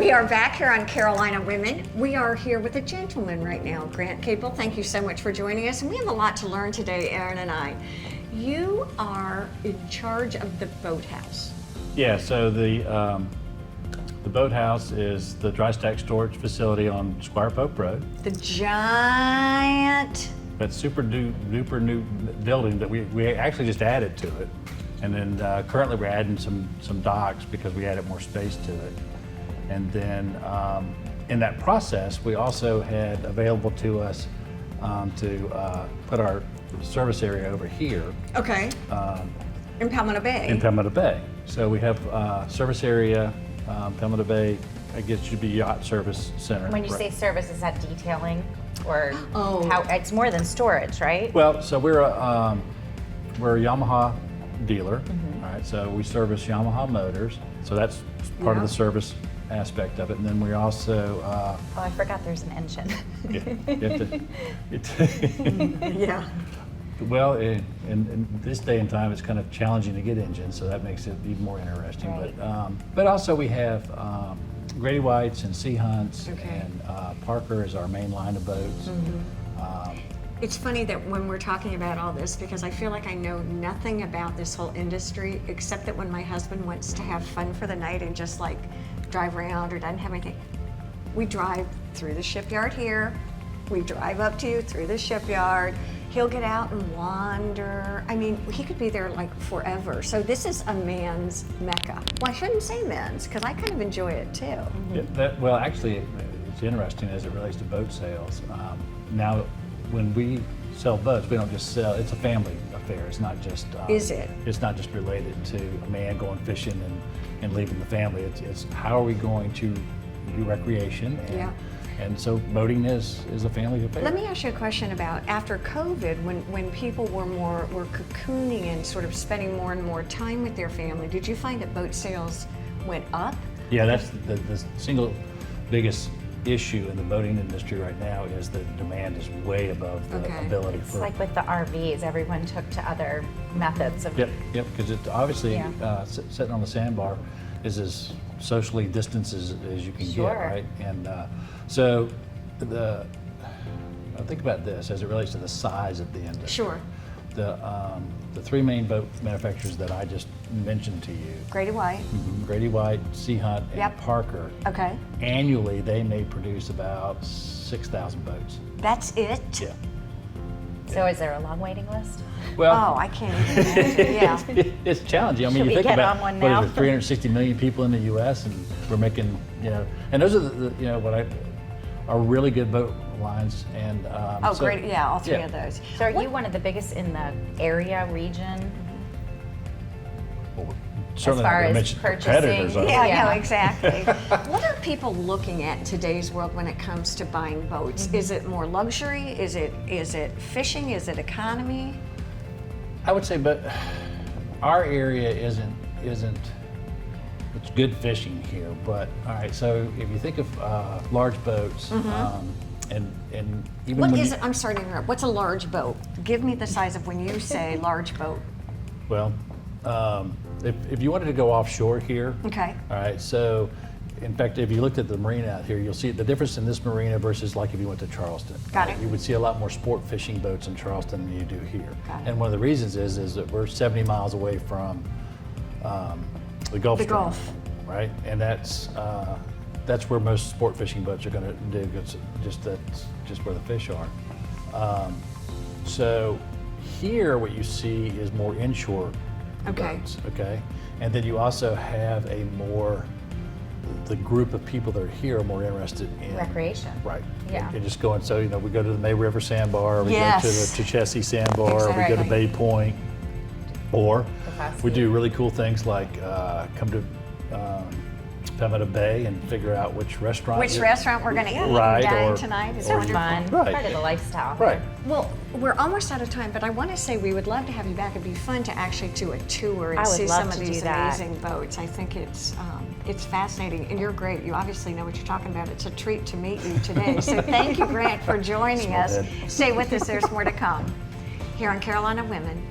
We are back here on Carolina Women. We are here with a gentleman right now, Grant Kaple. Thank you so much for joining us. And we have a lot to learn today, Erin and I. You are in charge of the Boathouse. Yeah, so the Boathouse is the dry stack storage facility on Squire Pope Road. The giant... That super duper new building that we actually just added to it. And then currently we're adding some docks because we added more space to it. And then in that process, we also had available to us to put our service area over here. Okay. In Palmetto Bay. In Palmetto Bay. So we have service area, Palmetto Bay, I guess should be Yacht Service Center. When you say service, is that detailing? Or Oh. how, it's more than storage, right? Well, so we're a Yamaha dealer, all right, so we service Yamaha motors, so that's part of the service aspect of it. And then we also Oh, I forgot there's an engine. Yeah. Well, in this day and time, it's kind of challenging to get engines, so that makes it even more interesting. Right. But also we have Grady Whites and Sea Hunts, Okay. and Parker is our main line of boats. It's funny that when we're talking about all this, because I feel like I know nothing about this whole industry, except that when my husband wants to have fun for the night and just like drive around or doesn't have anything, we drive through the shipyard here, we drive up to you through the shipyard, he'll get out and wander. I mean, he could be there like forever. So this is a man's mecca. Well, I shouldn't say men's, because I kind of enjoy it too. Yeah, well, actually, it's interesting as it relates to boat sales. Now, when we sell boats, we don't just sell, it's a family affair. It's not just... Is it? It's not just related to a man going fishing and leaving the family. It's how are we going to do recreation? And so boating is a family affair. Let me ask you a question about after COVID, when people were cocooning and sort of spending more and more time with their family, did you find that boat sales went up? Yeah, that's the single biggest issue in the boating industry right now is the demand is way above the ability It's for... like with the RVs, everyone took to other methods of... Yep, because it obviously Yeah. sitting on the sandbar is as socially distanced as you can Sure. get, right? And so think about this as it relates to the size of the industry. Sure. The three main boat manufacturers that I just mentioned to you, Grady White. Grady White, Sea Hunt, and Yep. Parker, Okay. annually they may produce about 6,000 boats. That's it? Yeah. So is there a long waiting list? Well, Oh, I can't even imagine. Yeah. it's challenging. I mean, Should you we think get about on one what now? is it, 360 million people in the U.S. and we're making, and those are the are really good boat lines. And Oh, so, great. Yeah, all three yeah. of those. So are you one of the biggest in the area, region? Well, certainly far not gonna as mention purchasing? competitors. are we? Yeah, Yeah. no, exactly. What are people looking at in today's world when it comes to buying boats? Is it more luxury? Is it fishing? Is it economy? I would say, but our area isn't. It's good fishing here, but all right. So if you think of large boats, and even What when is you, it? I'm sorry to interrupt. What's a large boat? Give me the size of when you say large boat. well, if you wanted to go offshore here, Okay. all right. So, in fact, if you looked at the marina out here, you'll see the difference in this marina versus like if you went to Charleston. Got it. You would see a lot more sport fishing boats in Charleston than you do here. Got it. And one of the reasons is that we're 70 miles away from the Gulf The Stream, Gulf. right? And that's where most sport fishing boats are going to do. That's just where the fish are. So here, what you see is more inshore Okay. boats. Okay, and then you also have the group of people that are here are more interested in Recreation. Right. Yeah. And just going. So we go to the May River Sandbar, we Yes. go to the Chechessie Sandbar, we go to Exactly. Bay Point, or Capacity. we do really cool things like come to Palmetto Bay and figure out which restaurant. Which restaurant we're going to eat Right, and dine or- tonight. It's So wonderful. fun. Right. Part of the lifestyle. Right. Well, we're almost out of time, but I want to say we would love to have you back. It'd be fun to actually do a tour and I would see love some of to do these that. amazing boats. I think it's fascinating, and you're great. You obviously know what you're talking about. It's a treat to meet you today. So thank you, Grant, for joining Small us. head. Stay with us. There's more to come here on Carolina Women.